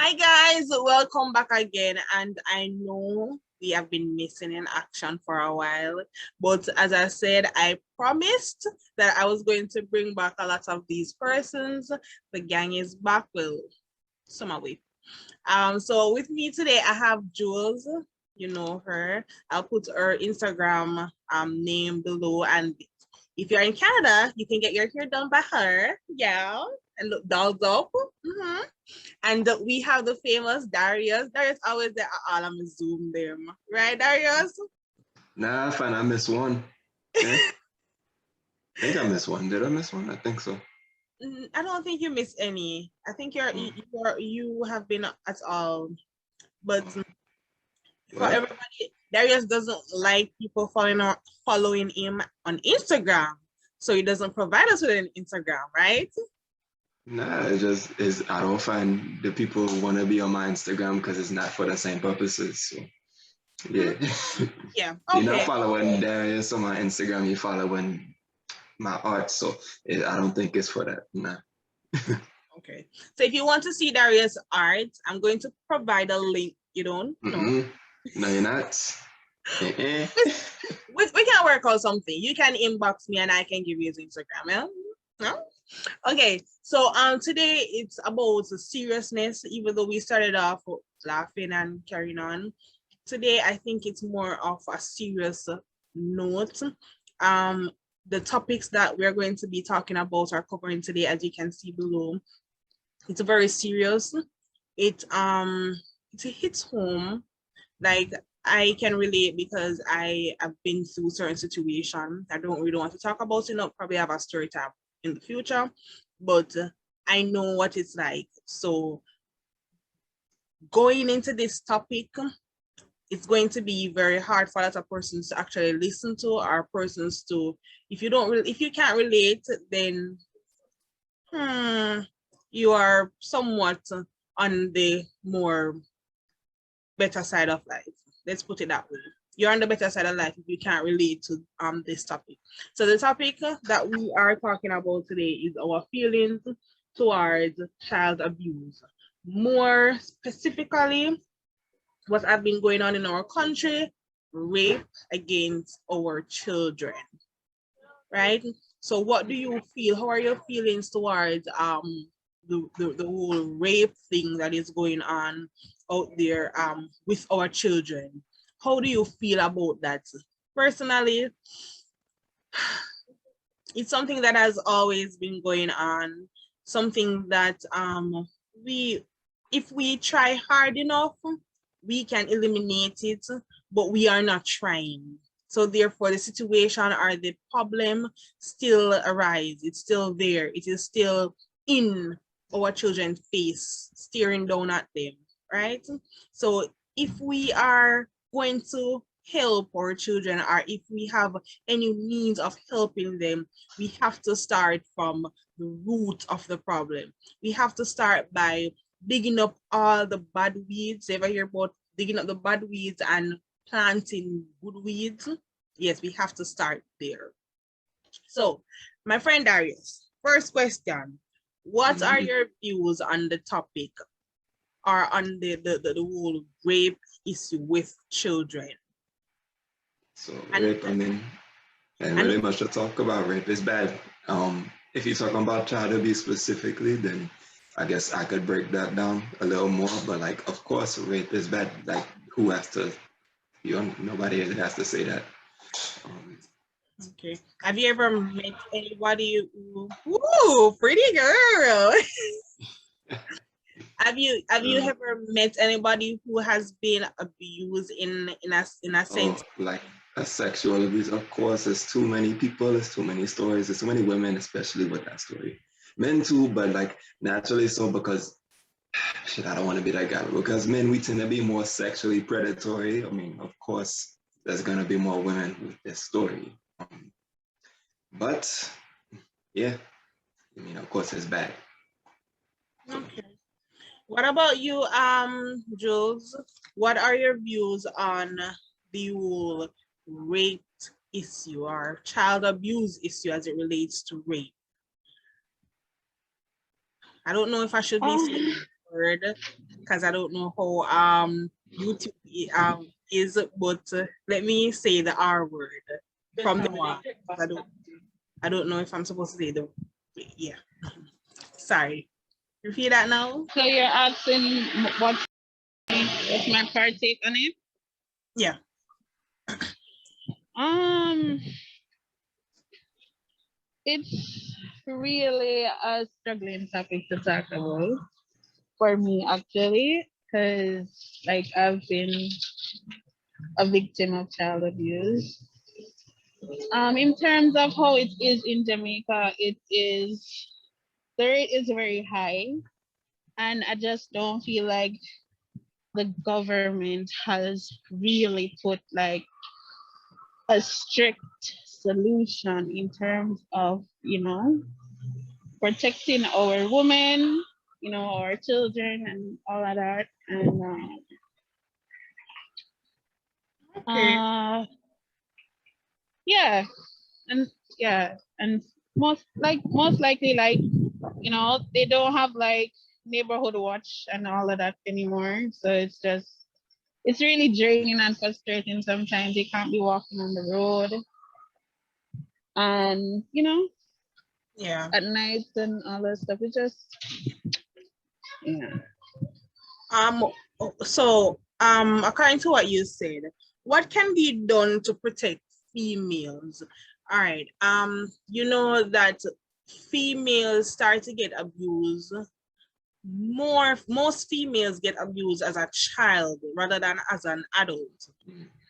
Hi guys, welcome back again. And I know we have been missing in action for a while, but as I said, I promised that I was going to bring back a lot of these persons. The gang is back. Well, some away. So with me today, I have Jules. You know her. I'll put her Instagram name below, and if you're in Canada, you can get your hair done by her. Yeah, and look dolls up. And we have the famous Darius. Darius always there. All I'm zoom them, right, Darius? Nah, fine. I missed one. Yeah, I think I missed one. Did I miss one? I think so. I don't think you miss any. I think Oh, you have been at all, but oh. for What? everybody, Darius doesn't like people following him on Instagram, so he doesn't provide us with an Instagram, right? Nah, it just is. I don't find the people who want to be on my Instagram because it's not for the same purposes. So Mm, yeah, yeah. you're not Okay. following Darius on my Instagram. You're following my art. So I don't think it's for that. Nah. Okay. So if you want to see Darius' art, I'm going to provide a link. You don't know. Mm-mm. No, you're not. Eh-eh. We can work out something. You can inbox me and I can give you his Instagram. Yeah? No? Okay. So today it's about seriousness, even though we started off laughing and carrying on. Today I think it's more of a serious note. Um the topics that we're going to be talking about are covering today, as you can see below. It's very serious. It hits home. Like, I can relate because I have been through certain situations. I don't really want to talk about it. I'll probably have a story time in the future, but I know what it's like. So going into this topic, it's going to be very hard for a lot of persons to actually listen to, or persons to, if you can't relate, then you are somewhat on the more better side of life. Let's put it that way. You're on the better side of life if you can't relate to this topic. So the topic that we are talking about today is our feelings towards child abuse. More specifically, what has been going on in our country, rape against our children, right? So what do you feel? How are your feelings towards the whole rape thing that is going on out there with our children? How do you feel about that? Personally, it's something that has always been going on, something that we if we try hard enough, we can eliminate it, but we are not trying. So therefore the situation or the problem still arise. It's still there. It is still in our children's face, staring down at them, right? So if we are going to help our children, or if we have any means of helping them, we have to start from the root of the problem. We have to start by digging up all the bad weeds. Ever hear about digging up the bad weeds and planting good weeds? Yes, we have to start there. So, my friend Darius, first question. What are Mhm. your views on the topic, or on the whole rape issue with children? So And rape. I mean, and and really much to talk about. Rape is bad. If you're talking about child abuse specifically, then I guess I could break that down a little more. But like, of course, rape is bad. Like, who has to? You don't, nobody has to say that. Um, okay. Have you ever met anybody who, ooh, pretty girl? Have you uh, ever met anybody who has been abused in a oh, sense? like a sexual abuse. Of course, there's too many people. There's too many stories. There's too many women, especially with that story. Men too, but like naturally so because shit, I don't want to be that guy because men we tend to be more sexually predatory. I mean, of course, there's gonna be more women with this story. But yeah, I mean, of course, it's bad. So Okay. What about you, Jules? What are your views on the whole rape issue, or child abuse issue, as it relates to rape? I don't know if I should be saying Um, word because I don't know how YouTube is, but let me say the R word from the one. I don't know if I'm supposed to say the yeah. Sorry. Repeat that now. So you're asking what's my partake on it? Yeah. It's really a struggling topic to talk about for me actually, because like I've been a victim of child abuse. In terms of how it is in Jamaica, the rate is very high, and I just don't feel like the government has really put like a strict solution in terms of, protecting our women, our children and all of that. And Okay. yeah, and yeah, and most likely, like, they don't have like neighborhood watch and all of that anymore. So it's really draining and frustrating sometimes. You can't be walking on the road. And Yeah. at night and all that stuff. It just yeah. So according to what you said, what can be done to protect females? All right. You know that females start to get abused. Most females get abused as a child rather than as an adult,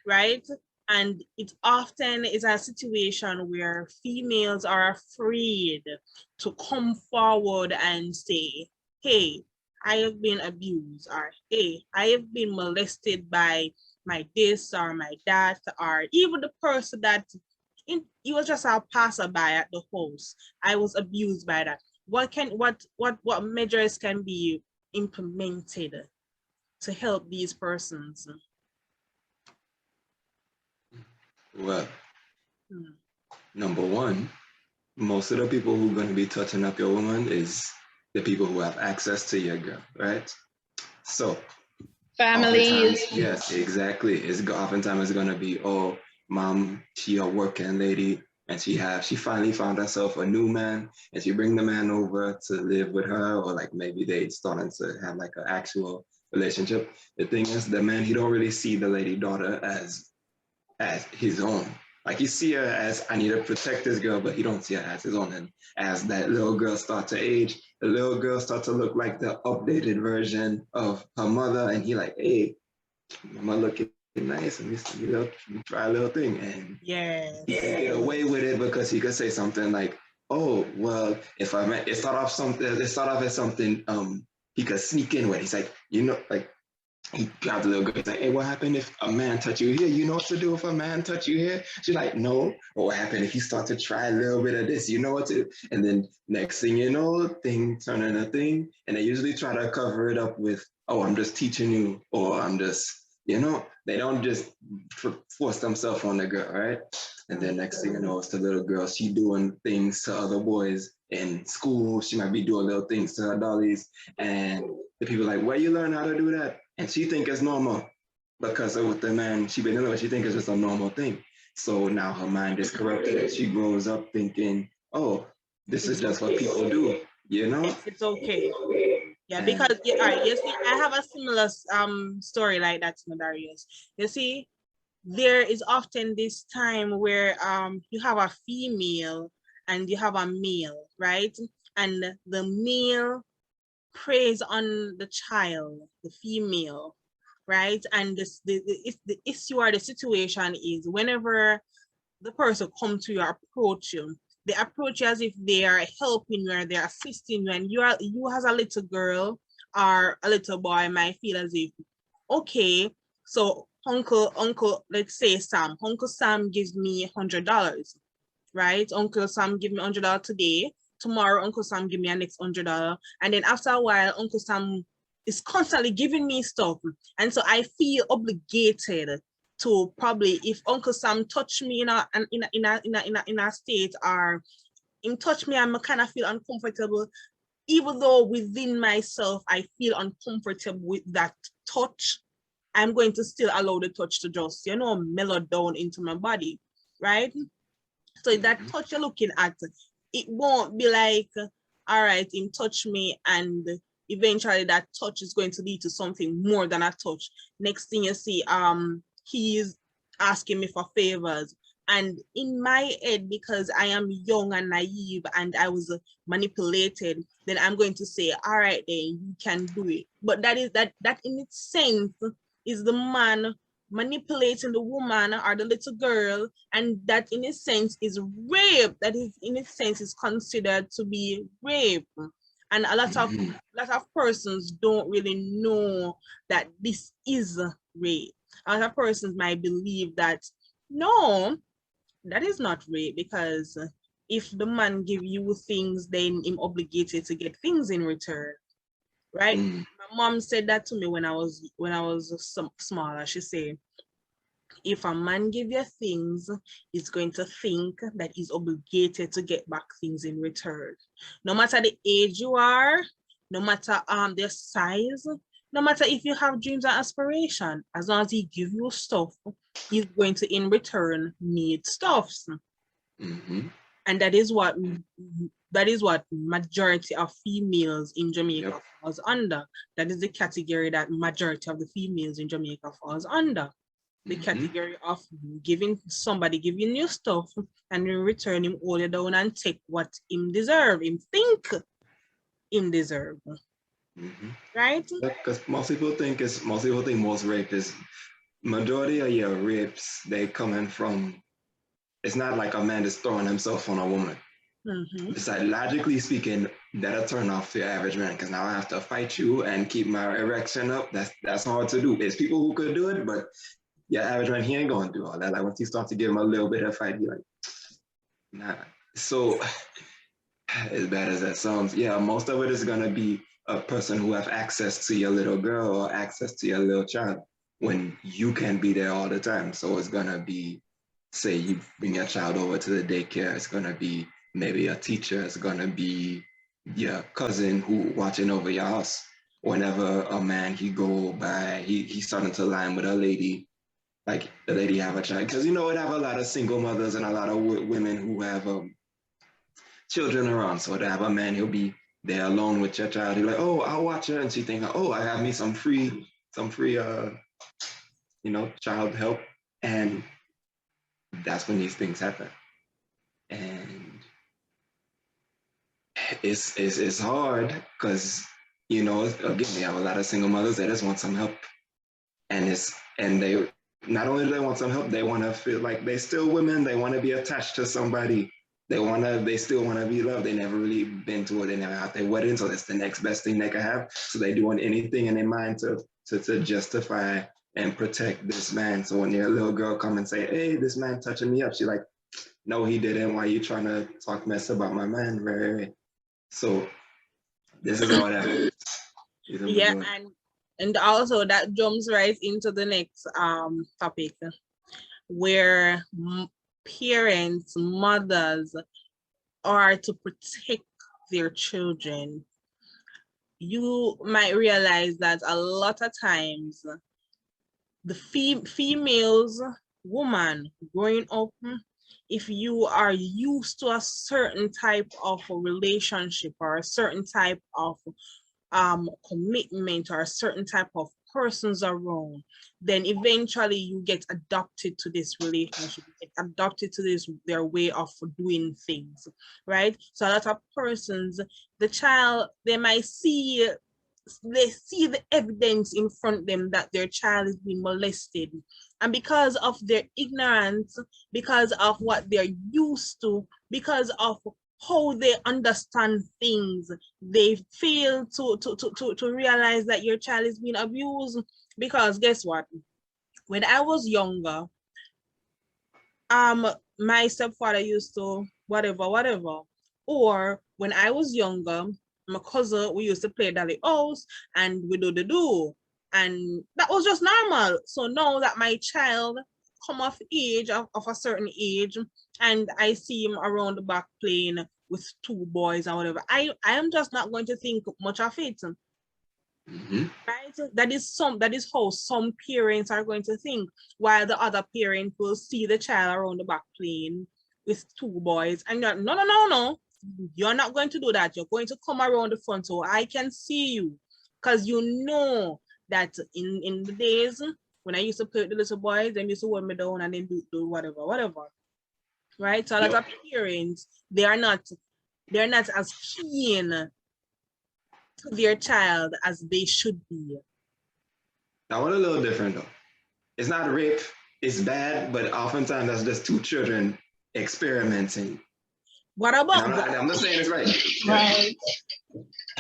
right? And it often is a situation where females are afraid to come forward and say, hey, I have been abused, or hey, I have been molested by my this or my that, or even the person that he was just a passerby at the house. I was abused by that. What measures can be implemented to help these persons? Well, number one, most of the people who are going to be touching up your woman is the people who have access to your girl, right? So, Families. Yes, exactly. Oftentimes it's going to be, oh, mom, she a working lady, and she finally found herself a new man, and she bring the man over to live with her, or like maybe they starting to have like an actual relationship. The thing is, the man, he don't really see the lady daughter as his own. Like, you see her as, I need to protect this girl, but he don't see her as his own. And as that little girl start to age, the little girl start to look like the updated version of her mother, and he like, hey, mama looking nice, and this, try a little thing, and he can get away with it because he could say something like, oh, well, if I met, it start off as something he could sneak in with. He's like, like, he grabbed the little girl. He's like, hey, what happened if a man touch you here? You know what to do if a man touch you here? She's like, no. But what happened if you start to try a little bit of this? You know what to do? And then next thing you know, thing turn into a thing. And they usually try to cover it up with, oh, I'm just teaching you, or I'm just, they don't just force themselves on the girl, right? And then next thing you know, it's the little girl. She doing things to other boys in school. She might be doing little things to her dollies. And the people like, where you learn how to do that? And she think it's normal because of what the man she been dealing with. She think it's just a normal thing. So now her mind is corrupted and she grows up thinking, oh, this is just what people do, It's okay. Yeah, because all right, you see, I have a similar story like that, Darius. You see, there is often this time where you have a female and you have a male, right? And the male preys on the child, the female, right? And the issue or the situation is whenever the person comes to you, approach you, they approach you as if they are helping you or they're assisting you, and you as a little girl or a little boy might feel as if, okay, so uncle, let's say Uncle Sam gives me $100, right? Uncle Sam give me $100 today. Tomorrow, Uncle Sam give me a next $100, and then after a while, Uncle Sam is constantly giving me stuff, and so I feel obligated to probably, if Uncle Sam touch me in a state, or him touch me, I'm kind of feel uncomfortable. even though within myself I feel uncomfortable with that touch, I'm going to still allow the touch to just, mellow down into my body, right? So that touch you're looking at, it won't be like, all right, him touch me, and eventually that touch is going to lead to something more than a touch. Next thing you see, he's asking me for favors. And in my head, because I am young and naive and I was manipulated, then I'm going to say, all right, then you can do it. But that in its sense is the man manipulating the woman or the little girl, and that in a sense is rape. That is in a sense is considered to be rape. And a lot of persons don't really know that this is rape. A lot of persons might believe that no, that is not rape, because if the man give you things, then I'm obligated to get things in return, right? My mom said that to me when I was smaller. She said, if a man give you things, he's going to think that he's obligated to get back things in return. No matter the age you are, no matter their size, no matter if you have dreams and aspiration, as long as he give you stuff, he's going to in return need stuffs. And that is what majority of females in Jamaica falls under. That is the category that majority of the females in Jamaica falls under. The category of giving you stuff, and in return him hold it down and take what him deserve, him think him deserve. Right? Because most people think most rape is, majority of your rapes, they coming from, it's not like a man is throwing himself on a woman. It's like, logically speaking, that'll turn off the average man, because now I have to fight you and keep my erection up. That's hard to do. There's people who could do it, but yeah, average man, he ain't gonna do all that. Like, once you start to give him a little bit of fight, you're like, nah. So as bad as that sounds, yeah, most of it is gonna be a person who have access to your little girl or access to your little child when you can't be there all the time. So it's gonna be, say you bring your child over to the daycare, it's gonna be maybe a teacher, it's gonna be your cousin who watching over your house. Whenever a man, he go by, he's starting to line with a lady, like the lady have a child, because it have a lot of single mothers and a lot of women who have children around. So they have a man, he'll be there alone with your child. He's like, oh, I'll watch her, and she think, oh, I have me some free child help, and that's when these things happen. And it's hard because again, we have a lot of single mothers that just want some help, and they not only do they want some help, they want to feel like they're still women. They want to be attached to somebody. They still want to be loved. They never really been to it. They never had their wedding, so that's the next best thing they can have. So they doing anything in their mind to justify and protect this man. So when your little girl come and say, hey, this man touching me up, she's like, no, he didn't. Why are you trying to talk mess about my man? Right. So this is how it happens. Yeah, and also that jumps right into the next topic, where parents, mothers are to protect their children. You might realize that a lot of times the females, woman growing up, if you are used to a certain type of relationship or a certain type of commitment or a certain type of persons around, then eventually you get adopted to this relationship, get adopted to their way of doing things, right? So a lot of persons, the child, they see the evidence in front of them that their child is being molested, and because of their ignorance, because of what they're used to, because of how they understand things, they fail to realize that your child is being abused. Because guess what? When I was younger, my stepfather used to whatever. Or when I was younger, my cousin, we used to play Dolly House and we do. And that was just normal. So now that my child come of age, of a certain age, and I see him around the back playing with 2 boys or whatever, I am just not going to think much of it. Right? That is how some parents are going to think, while the other parent will see the child around the back playing with 2 boys, and you're, no, you're not going to do that. You're going to come around the front so I can see you, because you know that in the days when I used to play with the little boys, they used to hold me down and then do whatever. Right? So a lot of parents, they're not as keen to their child as they should be. That one a little different though. It's not rape, it's bad, but oftentimes that's just 2 children experimenting. What about? I'm not saying it's right. Right.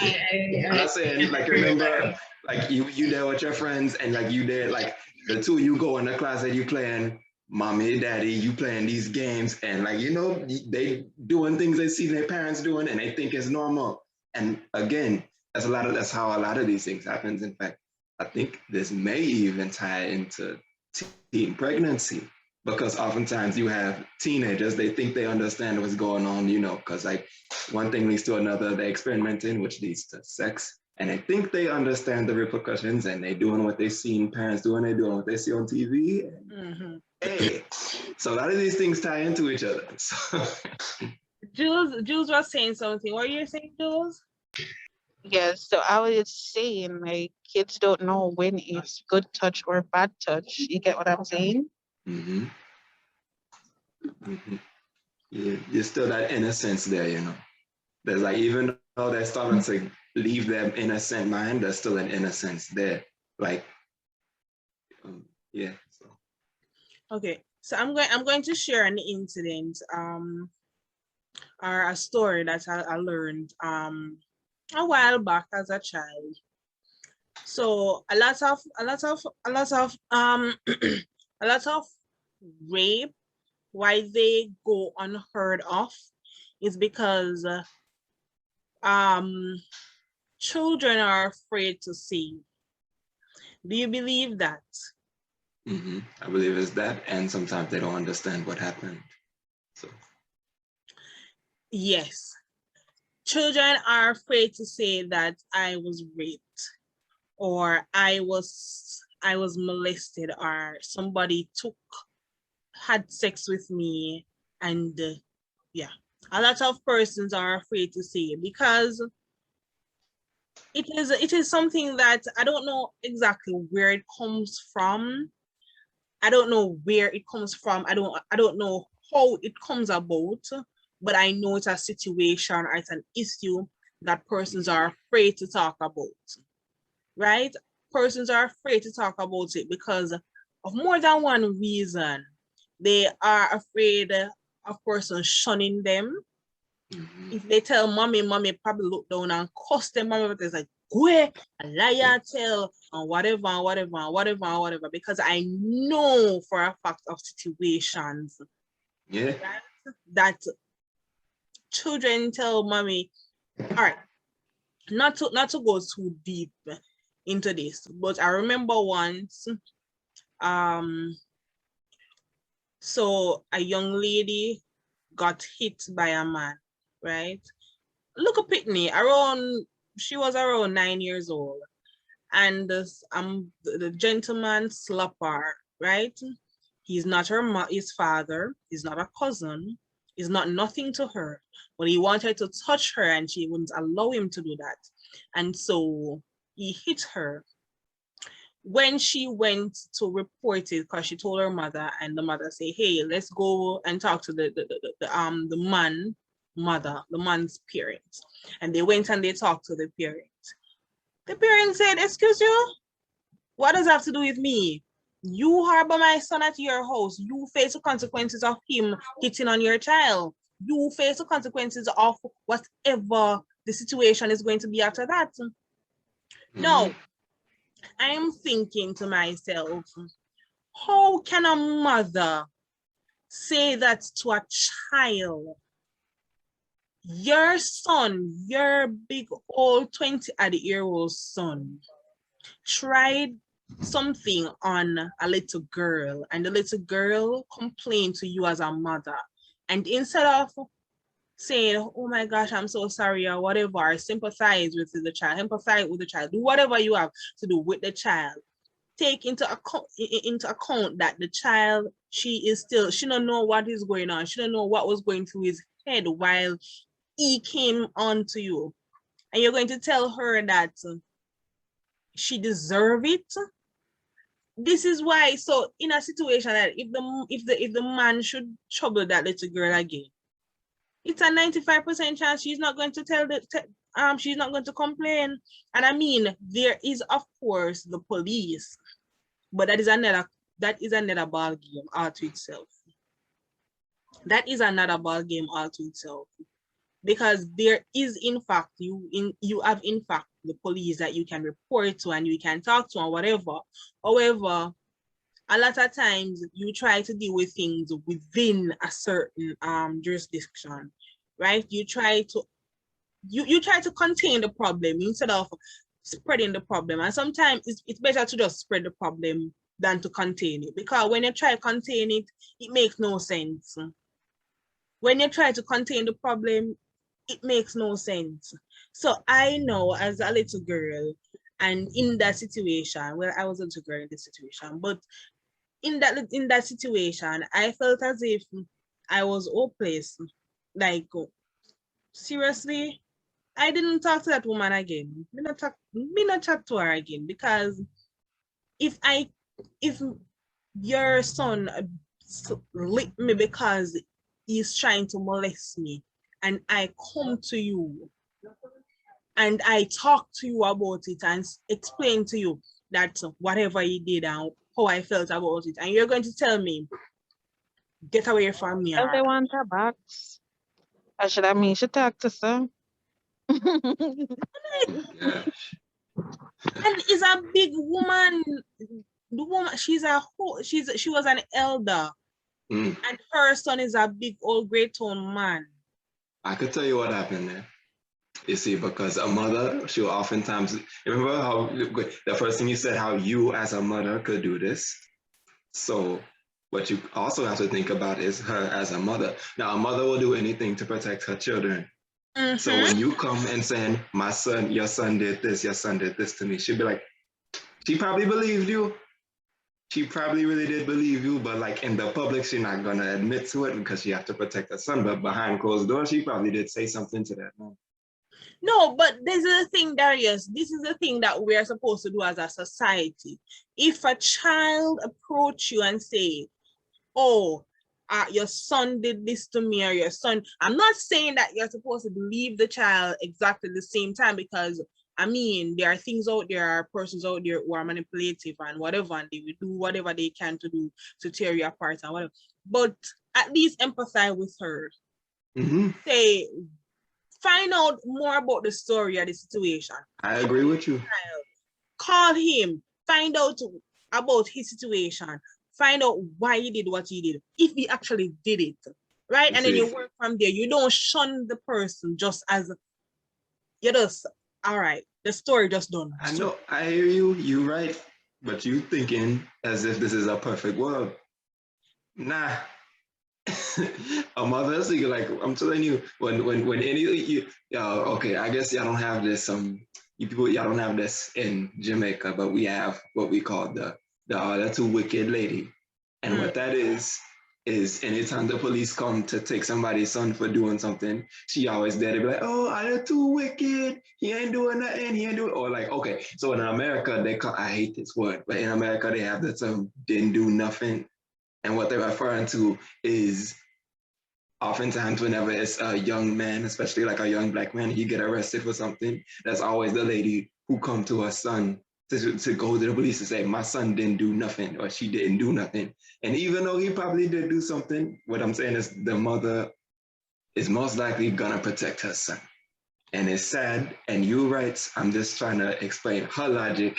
I'm not saying, like, remember, like you there with your friends, and like you there, like the 2 you go in the class that you playing mommy, daddy, you playing these games, and like, you know, they doing things they see their parents doing and they think it's normal. And again, that's how a lot of these things happens. In fact, I think this may even tie into teen pregnancy, because oftentimes you have teenagers, they think they understand what's going on, you know, because like one thing leads to another, they experimenting, which leads to sex. And I think they understand the repercussions, and they doing what they seen parents doing, they doing what they see on TV. And, hey, so a lot of these things tie into each other. So. Jules was saying something. What are you saying, Jules? Yes, so I was saying, like, kids don't know when it's good touch or bad touch. You get what I'm saying? Mm-hmm. Mm-hmm. Yeah, there's still that innocence there, you know. There's like, even though they're starting to leave their innocent mind, there's still an innocence there. Like, yeah. So. Okay, so I'm going to share an incident, or a story that I learned a while back as a child. So a lot of a lot of rape, why they go unheard of, is because children are afraid to say. Do you believe that? Mm-hmm. I believe it's that, and sometimes they don't understand what happened. So. Yes. Children are afraid to say that I was raped, or I was molested, or somebody had sex with me, and yeah, a lot of persons are afraid to say it, because it is something that I don't know exactly where it comes from. I don't know where it comes from. I don't know how it comes about, but I know it's a situation or it's an issue that persons are afraid to talk about, right? Persons are afraid to talk about it because of more than one reason. They are afraid of persons shunning them. Mm-hmm. If they tell mommy probably look down and cuss them, mommy, but it's like, go a liar, tell, and whatever, because I know for a fact of situations, yeah, that children tell mommy. All right, not to go too deep into this, but I remember once, so a young lady got hit by a man, right? Look at Pitney, she was around 9 years old, and the gentleman slapped her, right? He's not his father, he's not a cousin, he's not nothing to her, but he wanted to touch her and she wouldn't allow him to do that. And so he hit her. When she went to report it, because she told her mother, and the mother said, hey, let's go and talk to the man's parents. And they went and they talked to the parents. The parents said, excuse you, what does that have to do with me? You harbor my son at your house. You face the consequences of him hitting on your child. You face the consequences of whatever the situation is going to be after that. Mm-hmm. No, I am thinking to myself, how can a mother say that to a child? Your son, your big old 20-year-old son, tried something on a little girl, and the little girl complained to you as a mother. And instead of saying, oh my gosh, I'm so sorry, or whatever, or sympathize with the child, empathize with the child, do whatever you have to do with the child. Take into account that the child, she don't know what is going on. She don't know what was going through his head while he came on to you. And you're going to tell her that she deserves it. This is why, so in a situation that if the man should trouble that little girl again, it's a 95% chance she's not going to she's not going to complain. And I mean, there is of course the police, but that is another ball game all to itself. That is another ball game all to itself. Because there is in fact you have in fact the police that you can report to and you can talk to and whatever. However, a lot of times you try to deal with things within a certain jurisdiction, right? You try to contain the problem instead of spreading the problem. And sometimes it's better to just spread the problem than to contain it, because when you try to contain it, it makes no sense. When you try to contain the problem, it makes no sense. So I know as a little girl, and in that situation, well, I was a little girl in this situation, but in that situation, I felt as if I was hopeless. Like, seriously, I didn't talk to that woman again. Me not chat to her again, because if your son licked me because he's trying to molest me, and I come to you and I talk to you about it and explain to you that whatever he did and how I felt about it, and you're going to tell me, get away from me. If they want her box, I should talk to some. Yeah. And is a big woman. The woman, she was an elder, and her son is a big old great tone man. I could tell you what happened there. You see, because a mother, she'll oftentimes, remember how the first thing you said, how you as a mother could do this. So what you also have to think about is her as a mother. Now, a mother will do anything to protect her children. So when you come and saying, your son did this to me, she'd be like, she probably believed you. She probably really did believe you, but like in the public, she's not gonna admit to it because she has to protect her son. But behind closed doors, she probably did say something to that man. No, but this is the thing, Darius. This is the thing that we are supposed to do as a society. If a child approach you and say, oh, your son did this to me, or your son, I'm not saying that you're supposed to believe the child exactly the same time, because I mean, there are things out there, are persons out there who are manipulative and whatever, and they will do whatever they can to do to tear you apart and whatever. But at least empathize with her. Say, find out more about the story of the situation. I agree with you. Call him, find out about his situation, find out why he did what he did, if he actually did it, right? And then you work from there. You don't shun the person just as you just, all right, the story just done. I know, I hear you, you're right, but you thinking as if this is a perfect world. Nah. A mother, so you're like, I'm telling you, when any okay, I guess y'all don't have this y'all don't have this in Jamaica, but we have what we call the too wicked lady. And what that is anytime the police come to take somebody's son for doing something, she always there to be like, oh, I'm too wicked, he ain't doing nothing, he ain't doing, or like, okay, so in America, I hate this word, but in America, they have the term, didn't do nothing. And what they're referring to is oftentimes whenever it's a young man, especially like a young Black man, he get arrested for something, that's always the lady who come to her son to go to the police and say, my son didn't do nothing, or she didn't do nothing. And even though he probably did do something, what I'm saying is the mother is most likely gonna protect her son. And it's sad, and you're right, I'm just trying to explain her logic,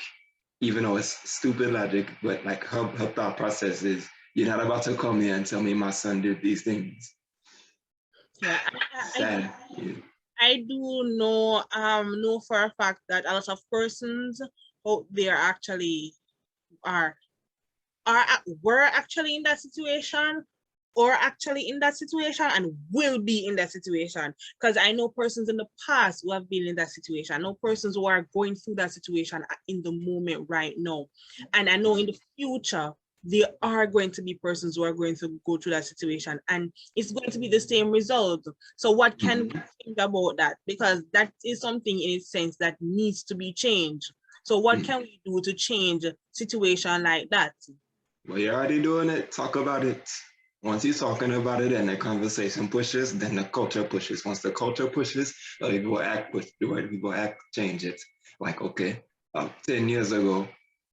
even though it's stupid logic, but like her thought process is, you're not about to come here and tell me my son did these things. Yeah, sad. I do know for a fact that a lot of persons out there actually were actually in that situation. are actually in that situation and will be in that situation. Because I know persons in the past who have been in that situation. I know persons who are going through that situation in the moment right now. And I know in the future, there are going to be persons who are going to go through that situation and it's going to be the same result. So what can we think about that? Because that is something in a sense that needs to be changed. So what can we do to change a situation like that? Well, you're already doing it. Talk about it. Once you're talking about it and the conversation pushes, then the culture pushes. Once the culture pushes, other people act with the way people act, change it. Like, okay, 10 years ago,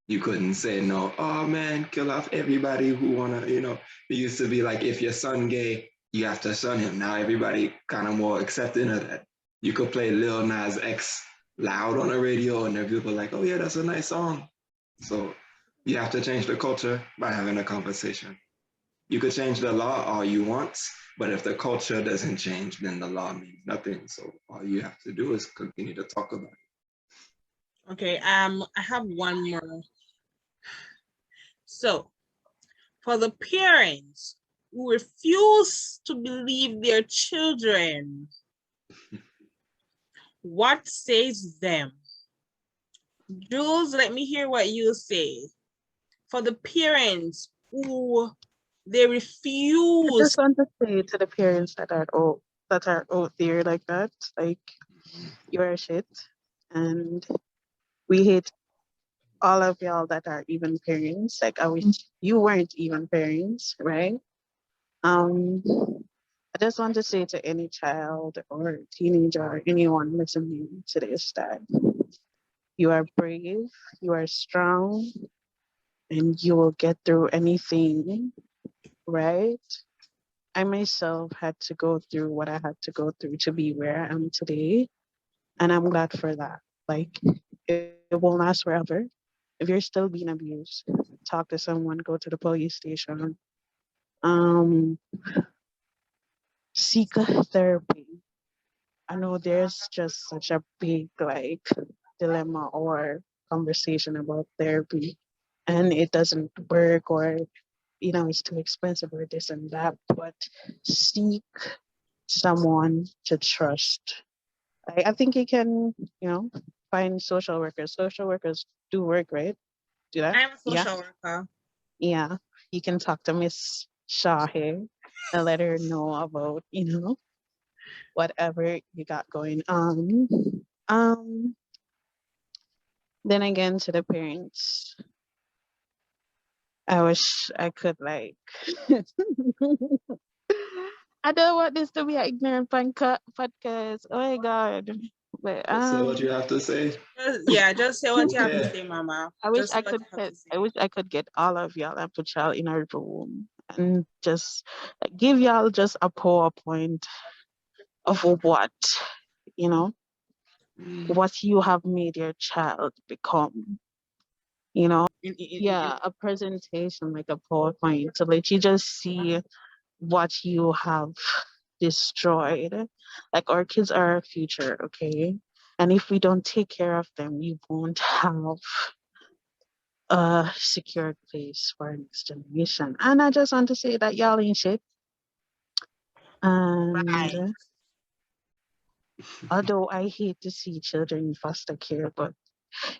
you couldn't say no. Oh man, kill off everybody who wanna, it used to be like if your son gay, you have to shun him. Now everybody kind of more accepting of that. You could play Lil Nas X loud on the radio and then people are like, oh yeah, that's a nice song. So you have to change the culture by having a conversation. You could change the law all you want, but if the culture doesn't change, then the law means nothing. So all you have to do is continue to talk about it. Okay, I have one more. So for the parents who refuse to believe their children, what says them? Jules, let me hear what you say. For the parents who they I refuse. just want to say to the parents that are out there like that, like you're shit, and we hate all of y'all that are even parents. Like I wish you weren't even parents, right? I just want to say to any child or teenager or anyone listening to this that you are brave, you are strong, and you will get through anything, right? I myself had to go through what I had to go through to be where I am today. And I'm glad for that. Like, it won't last forever. If you're still being abused, talk to someone, go to the police station, um, seek therapy. I know there's just such a big, like, dilemma or conversation about therapy, and it doesn't work, or it's too expensive or this and that, but seek someone to trust. I think you can, find social workers. Social workers do work, right? Do that? I'm a Yeah. social worker. Yeah. You can talk to Miss Shaw here and let her know about, whatever you got going on. Um, then again to the parents, I wish I could like I don't want this to be an ignorant podcast. Oh my god. But Just say what you have to say. Just say what you have to Okay. say, Mama. I wish Just say I what could you have get to say. I wish I could get all of y'all and put y'all in a room and just like, give y'all just a PowerPoint of you know, what you have made your child become. Yeah, a presentation like a PowerPoint to let you just see what you have destroyed. Like our kids are our future, okay? And if we don't take care of them, we won't have a secure place for our next generation. And I just want to say that y'all ain't shit. And Right. although I hate to see children in foster care, but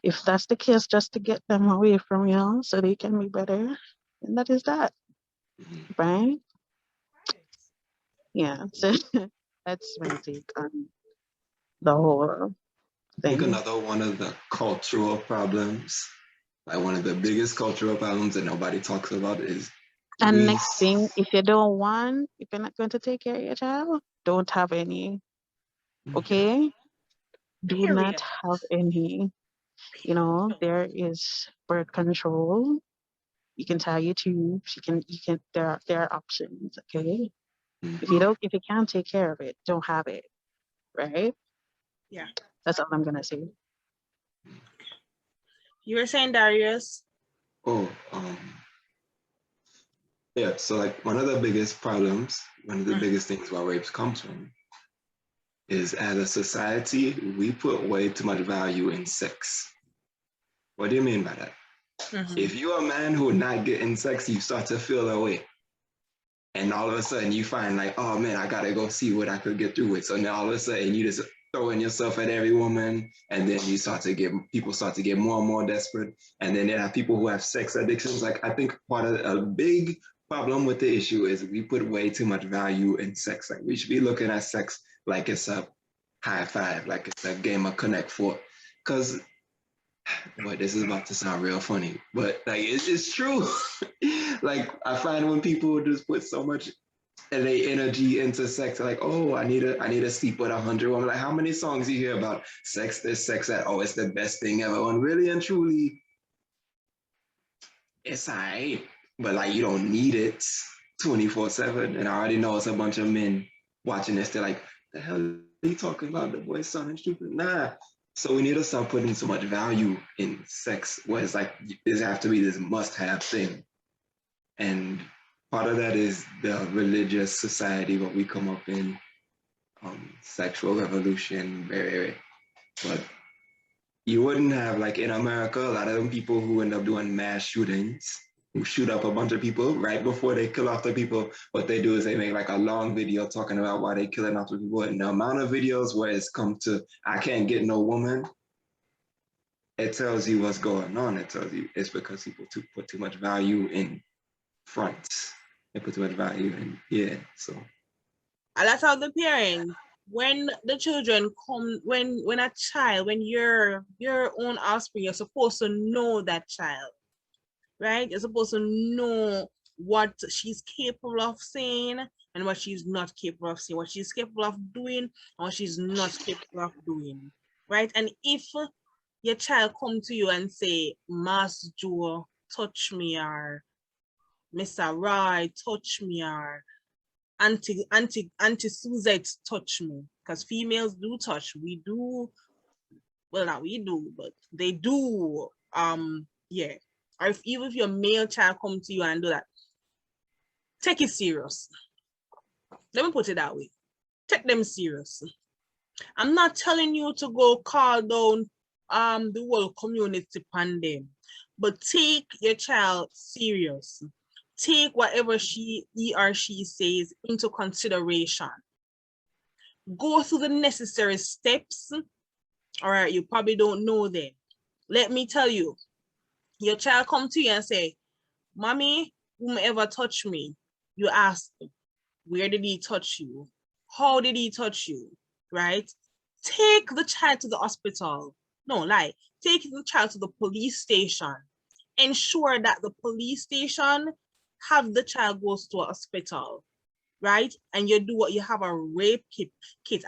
if that's the case, just to get them away from y'all so they can be better, and that is that, right? Yeah. So that's my take on the whole I think thing. another one of the cultural problems, like one of the biggest cultural problems that nobody talks about is And we, next thing, if you're not going to take care of your child, don't have any, okay? Do not Period. have any. There is birth control. You can tie your tubes. There are options, okay? If you can't take care of it, don't have it, right? Yeah. That's all I'm gonna say. You were saying, Darius? oh, yeah, so like one of the biggest problems, one of the biggest things where rapes comes from is as a society, we put way too much value in sex. What do you mean by that? If you're a man who not getting sex, you start to feel that way. And all of a sudden you find like, oh man, I gotta go see what I could get through with. So now all of a sudden you just throwing yourself at every woman, and then people start to get more and more desperate. And then there are people who have sex addictions. Like I think part of a big problem with the issue is we put way too much value in sex. Like we should be looking at sex like it's a high five, like it's a game of Connect Four. Cause boy, this is about to sound real funny, but like it's true. Like I find when people just put so much of their energy into sex, like, oh, I need to sleep with 100 women. Like, how many songs you hear about sex this, sex that? Oh, it's the best thing ever. And really and truly, it's alright, but like you don't need it 24/7. And I already know it's a bunch of men watching this. They're like, the hell are you talking about? The boy sounding stupid. Nah. So we need to stop putting so much value in sex, where it's like this have to be this must-have thing. And part of that is the religious society what we come up in, sexual revolution, but you wouldn't have, like in America, a lot of them people who end up doing mass shootings, who shoot up a bunch of people right before they kill off the people. What they do is they make like a long video talking about why they killing off the people, and the amount of videos where it's come to, I can't get no woman, it tells you what's going on. It tells you it's because people put too much value in front. They put too much value in, yeah, so. And that's how the parents, when the children come, when a child, when your own offspring, you're supposed to know that child, right? You're supposed to know what she's capable of saying and what she's not capable of saying, what she's capable of doing and what she's not capable of doing, right? And if your child come to you and say, Mas Joe, touch me, or Mr. Roy, touch me, or Auntie Suzette, touch me, because females do touch. We do, well, not we do, but they do. Yeah. Or even if your male child come to you and do that, take it serious. Let me put it that way. Take them serious. I'm not telling you to go call down the whole community upon them, but take your child serious. Take whatever he or she says into consideration. Go through the necessary steps. All right, you probably don't know them. Let me tell you, your child come to you and say, Mommy, whomever touched me, you ask, where did he touch you? How did he touch you? Right? Take the child to the hospital. No, lie. Take the child to the police station. Ensure that the police station have the child goes to a hospital, right? And you do what you have a rape kit.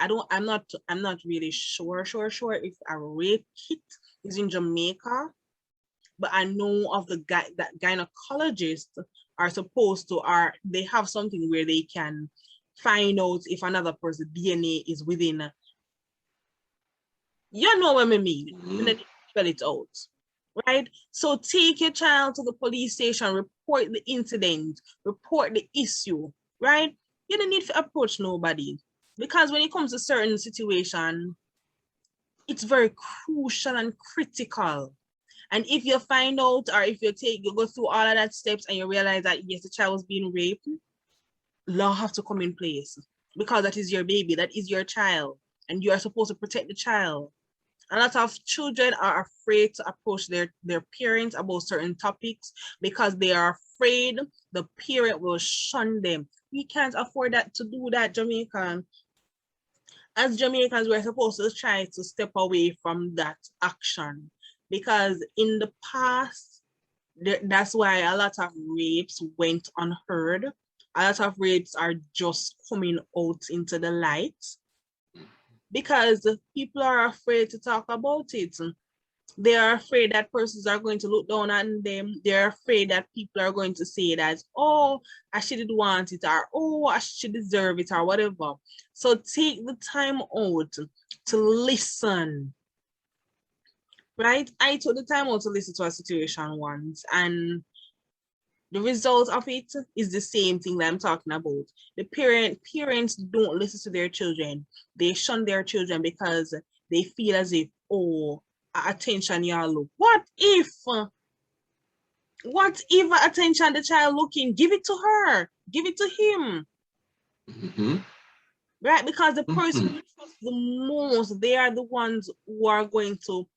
I'm not really sure if a rape kit is in Jamaica, but I know of the guy that gynecologists are supposed to, or they have something where they can find out if another person's DNA is within. You know what I mean? Mm-hmm. Spell it out. Right? So take your child to the police station, report the incident, report the issue, right? You don't need to approach nobody, because when it comes to certain situation, it's very crucial and critical. And if you find out, or if you go through all of that steps and you realize that yes, the child was being raped, law have to come in place, because that is your baby, that is your child, and you are supposed to protect the child. A lot of children are afraid to approach their parents about certain topics because they are afraid the parent will shun them. We can't afford that to do that, Jamaican. As Jamaicans, we're supposed to try to step away from that action, because in the past, that's why a lot of rapes went unheard. A lot of rapes are just coming out into the light, because people are afraid to talk about it. They are afraid that persons are going to look down on them. They're afraid that people are going to say that, oh, I shouldn't want it, or oh, I should deserve it, or whatever. So take the time out to listen, right? I took the time out to listen to a situation once, and the result of it is the same thing that I'm talking about. The parents don't listen to their children. They shun their children because they feel as if, oh, attention y'all look. What if attention the child looking? Give it to her. Give it to him. Mm-hmm. Right? Because the person Mm-hmm. you trust the most, they are the ones who are going to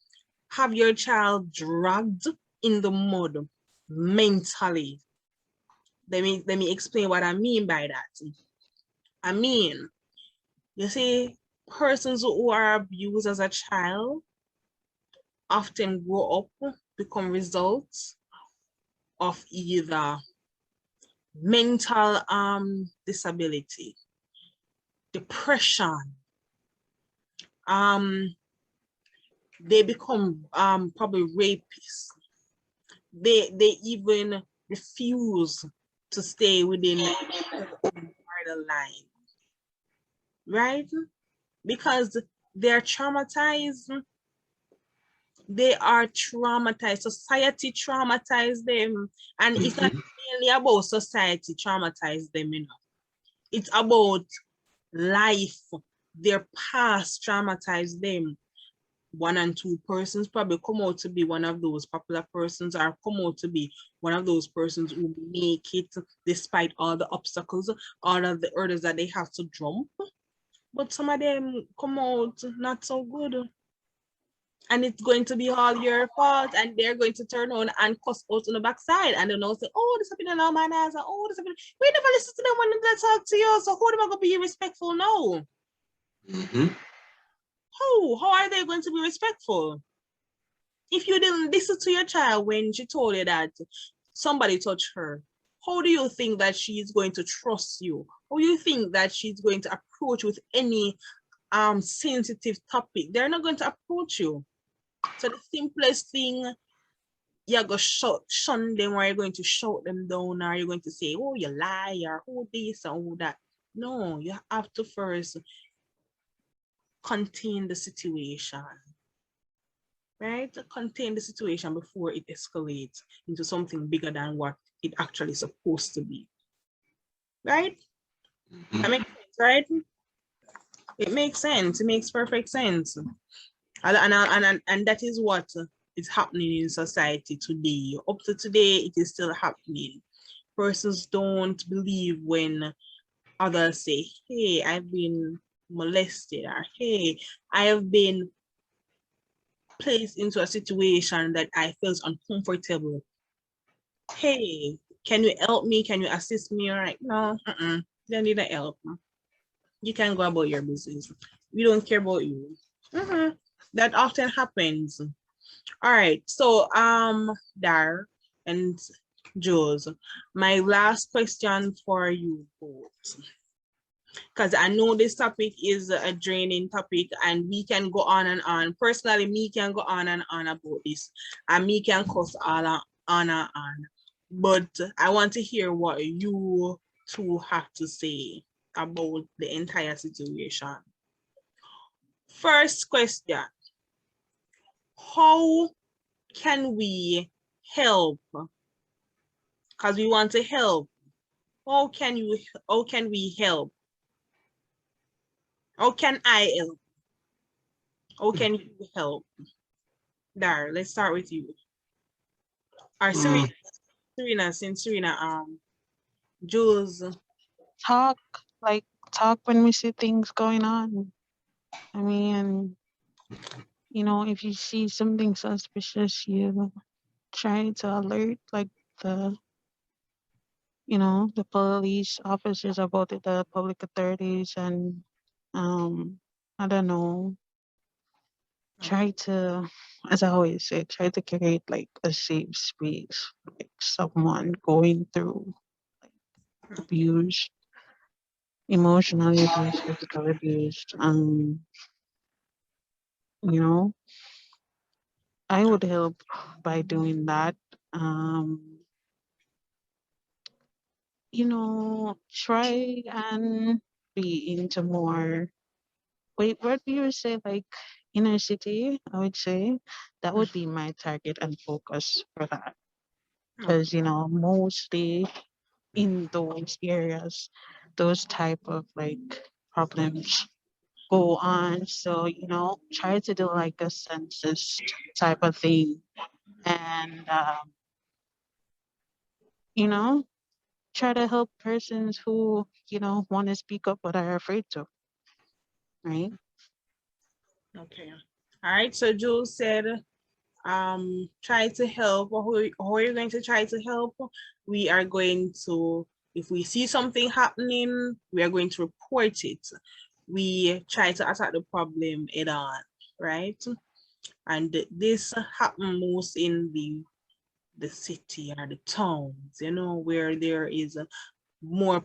have your child dragged in the mud mentally. Let me explain what I mean by that. I mean, you see, persons who are abused as a child often grow up, become results of either mental disability, depression, they become probably rapists. They even refuse to stay within the line, right? Because they're traumatized. They are traumatized. Society traumatized them. And it's not Mm-hmm. mainly about society traumatized them, It's about life. Their past traumatized them. One and two persons probably come out to be one of those popular persons, or come out to be one of those persons who make it despite all the obstacles, all of the hurdles that they have to jump. But some of them come out not so good. And it's going to be all your fault, and they're going to turn on and cuss out on the backside, and then they'll say, oh, this happened in all my eyes, oh, this happened. We never listen to them when they talk to you, so who am I going to be respectful now? Mm-hmm. How are they going to be respectful? If you didn't listen to your child when she told you that somebody touched her, how do you think that she's going to trust you? How do you think that she's going to approach with any sensitive topic? They're not going to approach you. So the simplest thing, you're going to shun them, or you're going to shout them down, or you're going to say, oh, you liar, oh, this, and oh, that. No, you have to first contain the situation, right? Contain the situation before it escalates into something bigger than what it actually supposed to be, right? That makes sense, right? It makes sense. It makes perfect sense. And that is what is happening in society today. Up to today, it is still happening. Persons don't believe when others say, hey, I've been molested, or hey, I have been placed into a situation that I felt uncomfortable. Hey, can you help me? Can you assist me? All right, no, they need help. You can go about your business. We don't care about you. That often happens. All right, so Dar and Jules, my last question for you both, because I know this topic is a draining topic, and we can go on and on. Personally, me can go on and on about this, and me can cuss all on and on. But I want to hear what you two have to say about the entire situation. First question, how can we help? Because we want to help. How can we help? How can I help? How can you help? Dar, let's start with you. Or Serena, since Serena, Jules. Talk, like talk when we see things going on. I mean, if you see something suspicious, you try to alert like the the police officers about it, the public authorities, and I don't know, try to, as I always say, try to create like a safe space, like someone going through like abuse, emotionally abused, physically abused. You know, I would help by doing that. Um, try and be into more. Wait, what do you say? Like inner city, I would say that would be my target and focus for that. Because mostly in those areas, those type of like problems go on. So try to do like a census type of thing, and you know try to help persons who, want to speak up but are afraid to, right? Okay. All right. So Jules said, try to help. How are you going to try to help? We are going to, if we see something happening, we are going to report it. We try to attack the problem head on, right? And this happen most in the city or the towns, where there is more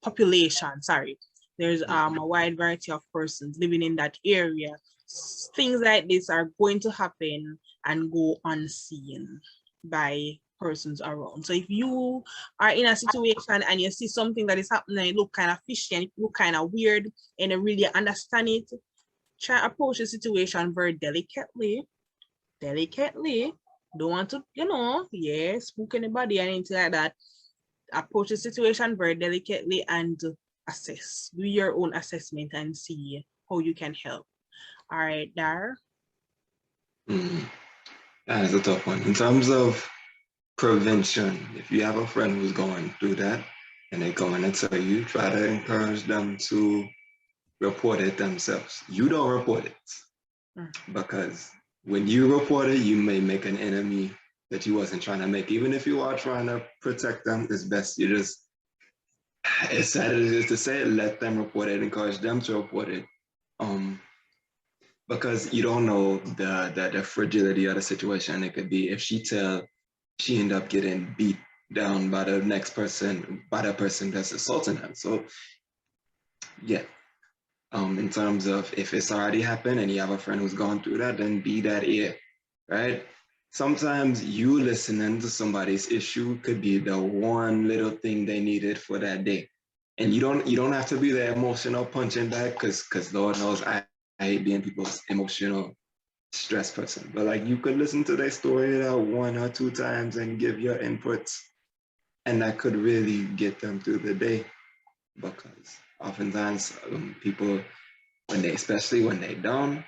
population. Sorry, there's a wide variety of persons living in that area. Things like this are going to happen and go unseen by persons around. So if you are in a situation and you see something that is happening, it look kind of fishy and it look kind of weird, and you really understand it, try approach the situation very delicately. Don't want to, spook anybody and anything like that. Approach the situation very delicately and assess. Do your own assessment and see how you can help. All right, Dar. That is a tough one. In terms of prevention, if you have a friend who's going through that and they're going to tell you, try to encourage them to report it themselves. You don't report it because when you report it, you may make an enemy that you wasn't trying to make. Even if you are trying to protect them, it's best you just, as sad as it is to say it, let them report it, encourage them to report it. Because you don't know the fragility of the situation. It could be if she end up getting beat down by the next person, by the person that's assaulting her. So yeah. In terms of if it's already happened and you have a friend who's gone through that, then be that ear, right? Sometimes you listening to somebody's issue could be the one little thing they needed for that day. And you don't have to be the emotional punching bag because Lord knows I hate being people's emotional stress person. But like you could listen to their story one or two times and give your inputs, and that could really get them through the day. Because oftentimes people, especially when they're down,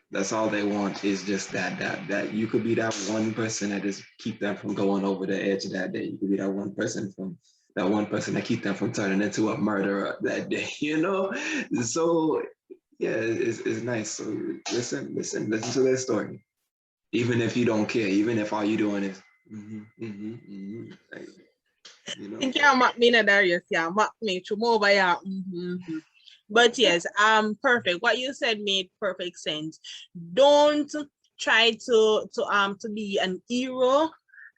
that's all they want is just that you could be that one person that just keep them from going over the edge that day. You could be that one person that keep them from turning into a murderer that day, So yeah, it's nice. So listen to their story. Even if you don't care, even if all you're doing is like, You can't mock me, Darius. Yeah, mock me. Over, yeah. But yes, perfect. What you said made perfect sense. Don't try to be an hero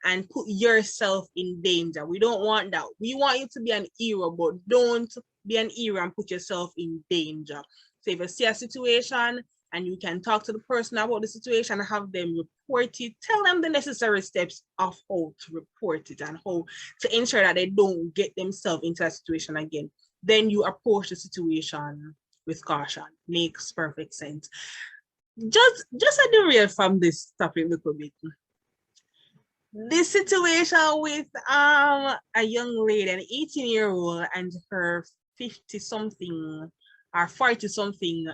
and put yourself in danger. We don't want that. We want you to be an hero, but don't be an hero and put yourself in danger. So if you see a situation and you can talk to the person about the situation and have them report it, tell them the necessary steps of how to report it and how to ensure that they don't get themselves into a situation again. Then you approach the situation with caution. Makes perfect sense. Just a derail from this topic a little bit. This situation with a young lady, an 18-year-old, and her 50-something or 40-something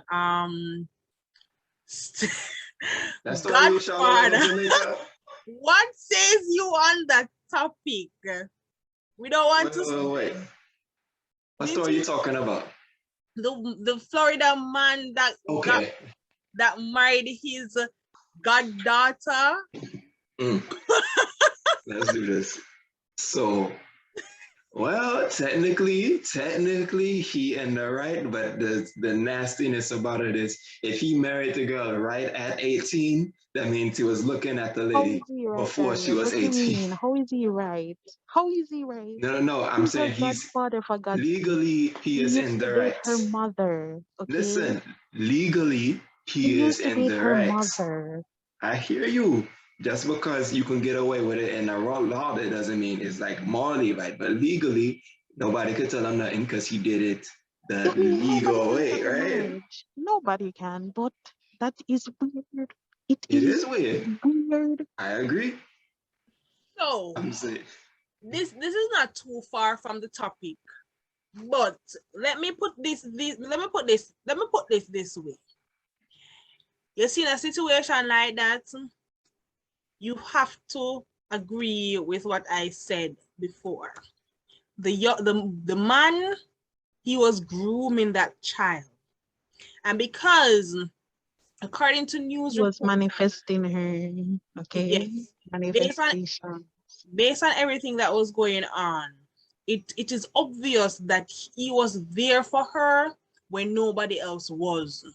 Godfather. What says you on that topic? We don't want to. Wait. What story are you talking about? The Florida man that married his goddaughter. Let's do this. So, well, technically, he in the right, but the nastiness about it is if he married the girl right at 18, that means he was looking at the lady before she was 18. How is he right? How is he right? No. I'm saying he's legally he is in the right. Her mother. Okay? Listen, legally he is in the right. Mother. I hear you. Just because you can get away with it in a law, that doesn't mean it's like morally right. But legally, nobody could tell him nothing because he did it the legal way, right? Nobody can, but that is weird. It is weird. Weird. I agree. So I'm saying this is not too far from the topic, but let me put this way. You see, in a situation like that, you have to agree with what I said before. The man, he was grooming that child. And because, according to news He was reports, manifesting her. Okay. yes, based on Manifestation. based on everything that was going on, it is obvious that he was there for her when nobody else was.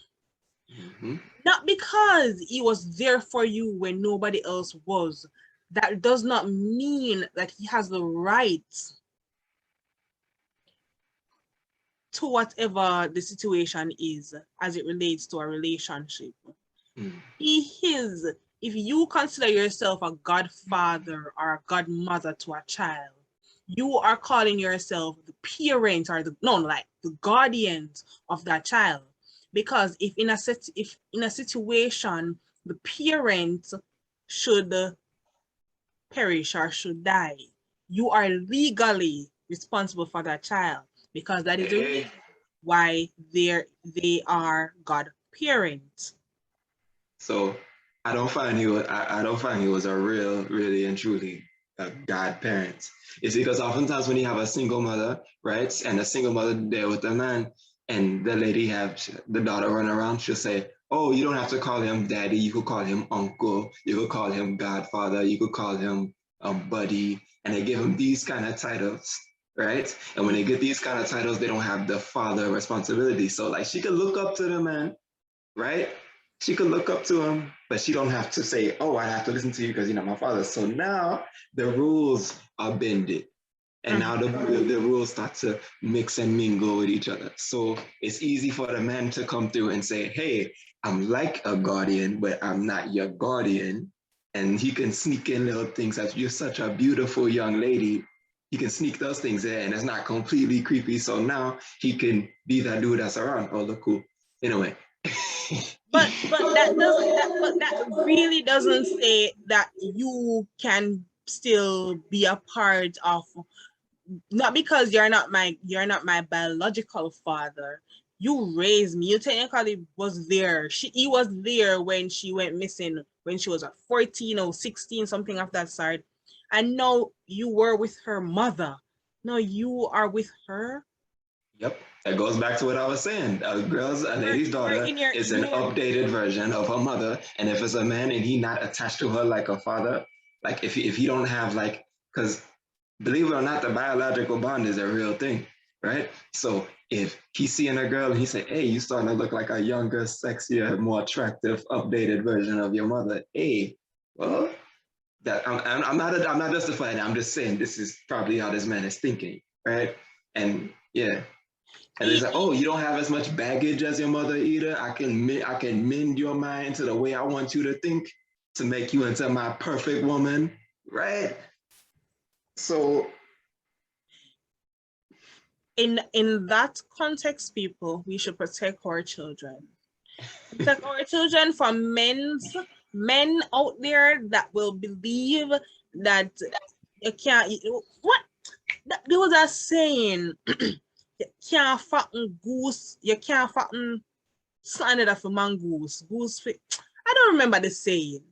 Mhm. Not because he was there for you when nobody else was. That does not mean that he has the right to whatever the situation is as it relates to a relationship. Mm. He is, if you consider yourself a godfather or a godmother to a child, you are calling yourself the parent or the guardians of that child. Because if in a situation the parent should perish or should die, you are legally responsible for that child, because that is the Hey, reason why they are godparents. so I don't find he was a really and truly a godparent. It's because oftentimes when you have a single mother, right, and a single mother there with a man, and the lady have the daughter run around, she'll say, "Oh, you don't have to call him daddy. You could call him uncle. You could call him godfather. You could call him buddy." And they give him these kind of titles, right? And when they get these kind of titles, they don't have the father responsibility. So like she could look up to the man, right? She could look up to him, but she don't have to say, "Oh, I have to listen to you because you're not my father." So now the rules are bended. And now the rules start to mix and mingle with each other. So it's easy for the man to come through and say, "Hey, I'm like a guardian, but I'm not your guardian." And he can sneak in little things as you're such a beautiful young lady. He can sneak those things in and it's not completely creepy. So now he can be that dude that's around. Oh, look cool. Anyway. But that really doesn't say that you can still be a part of, not because you're not my biological father. You raised me. You technically was there. He was there when she went missing, when she was 14 or 16, something of that sort. And now you were with her mother. No, you are with her. Yep. That goes back to what I was saying. A lady's daughter is an updated version of her mother. And if it's a man and he not attached to her like a father, like if he don't have like, because believe it or not, the biological bond is a real thing, right? So if he's seeing a girl and he say, "Hey, you starting to look like a younger, sexier, more attractive, updated version of your mother." Hey, well, that I'm not justifying it. I'm just saying this is probably how this man is thinking, right? And yeah. And they say, "Oh, you don't have as much baggage as your mother either. I can mend your mind to the way I want you to think to make you into my perfect woman," right? So in that context, people, we should protect our children. Protect our children from men out there that will believe that you can't. What? There was a saying. You can't fatten goose. You can't fatten slander that for mongoose. I don't remember the saying.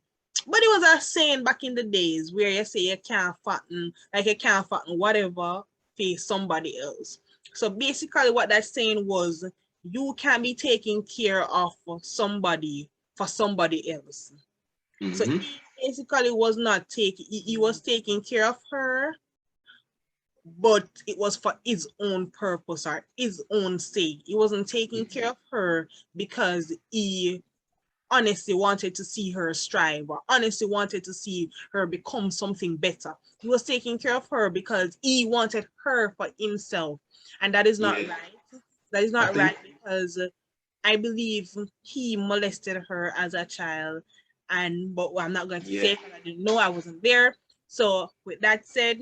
But it was a saying back in the days where you say you can't fatten, like you can't fatten whatever for somebody else. So basically what that saying was, you can't be taking care of somebody for somebody else. So he basically was not taking, he was taking care of her, but it was for his own purpose or his own sake. He wasn't taking care of her because he honestly wanted to see her strive or honestly wanted to see her become something better. He was taking care of her because he wanted her for himself. And that is not right. That is not right, because I believe he molested her as a child. But I'm not going to say because I didn't know, I wasn't there. So with that said,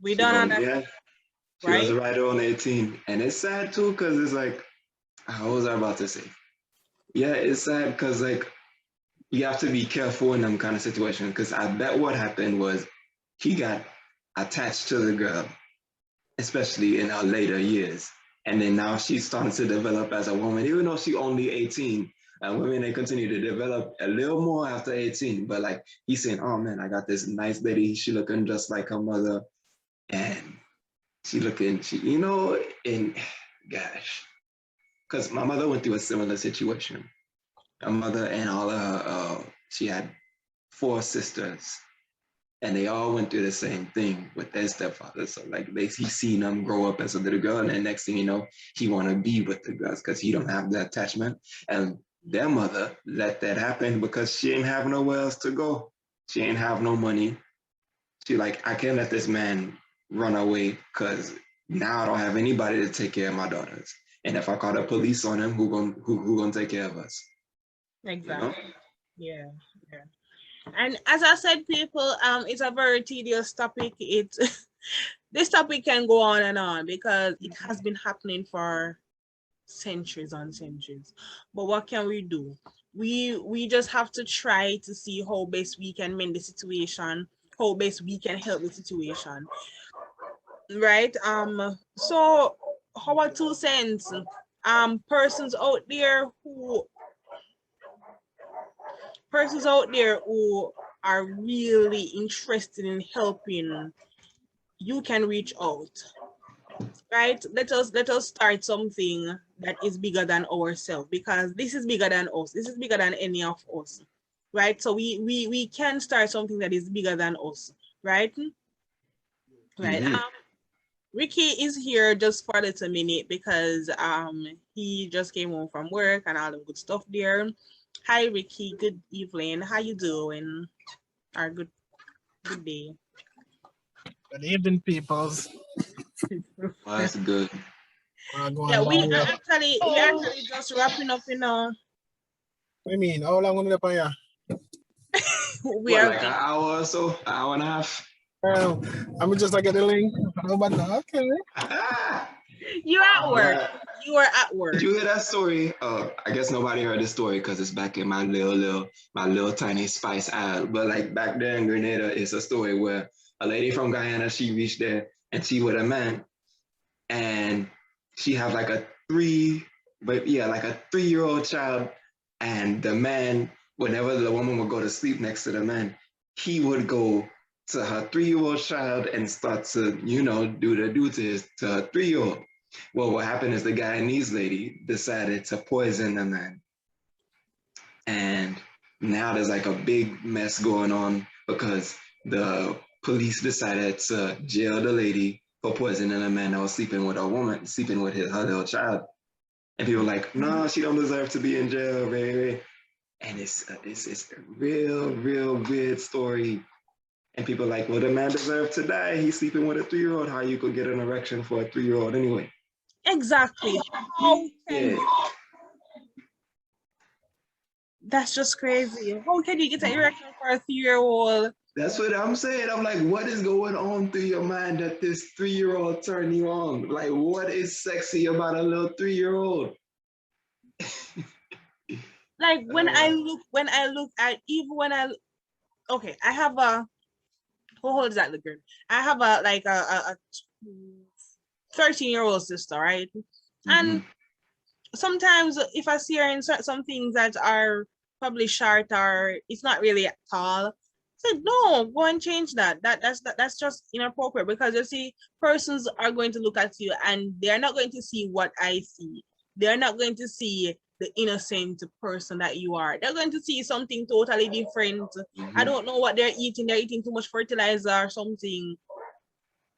we don't understand. She was right on 18. And it's sad too, because it's like, what was I about to say? Yeah, it's sad because like you have to be careful in them kind of situations, because I bet what happened was he got attached to the girl, especially in her later years. And then now she's starting to develop as a woman, even though she's only 18. And women, they continue to develop a little more after 18. But like he's saying, oh man, I got this nice lady. She looking just like her mother. And and gosh, because my mother went through a similar situation. My mother and all of her, she had 4 sisters, and they all went through the same thing with their stepfather. So like he seen them grow up as a little girl, and then next thing you know, he want to be with the girls because he don't have the attachment. And their mother let that happen because she ain't have nowhere else to go. She ain't have no money. She like, I can't let this man run away because now I don't have anybody to take care of my daughters. And if I call the police on him, who gonna take care of us? Exactly. You know? Yeah. And as I said, people, it's a very tedious topic. This topic can go on and on because it has been happening for centuries on centuries. But what can we do? We just have to try to see how best we can mend the situation, how best we can help the situation. Right? So our 2 cents, persons out there who are really interested in helping, you can reach out, right? Let us start something that is bigger than ourselves, because this is bigger than us. This is bigger than any of us, right? So we can start something that is bigger than us, right? Right. Mhm. Ricky is here just for a little minute because he just came home from work and all the good stuff there. Hi Ricky, good evening. How you doing? Or good day. Good evening, peoples. Oh, that's good. Go Yeah, on we long are way. actually just wrapping up, you know. What do you mean? How long will you We What, are like an hour or so? An hour and a half? I'm just like get the link. Nobody okay. you at work. But You are at work. did you hear that story? I guess nobody heard the story because it's back in my little tiny Spice Isle. But like back there in Grenada, it's a story where a lady from Guyana, she reached there and she with a man, and she have like a 3-year-old child, and the man, whenever the woman would go to sleep next to the man, he would go to her 3-year-old child and start to, to her 3-year-old. Well, what happened is the Guyanese lady decided to poison the man. And now there's like a big mess going on because the police decided to jail the lady for poisoning a man that was sleeping with a woman, sleeping with her little child. And people were like, no, she don't deserve to be in jail, baby. And it's a real weird story. And people are like, well, the man deserved to die. He's sleeping with a 3-year-old. How you could get an erection for a 3-year-old anyway? Exactly. How can Yeah. That's just crazy. How can you get an erection for a 3-year-old? That's what I'm saying. I'm like, what is going on through your mind that this 3-year-old turned you on? Like, what is sexy about a little 3-year-old? Like when I look at, even when okay, I have a, how old is that little girl? I have a 13-year-old sister, right? And sometimes if I see her in some things that are probably short or it's not really tall, I said, no, go and change that. That's just inappropriate, because you see, persons are going to look at you and they're not going to see what I see. They're not going to see the innocent person that you are. They're going to see something totally different. I don't know what they're eating. They're eating too much fertilizer or something.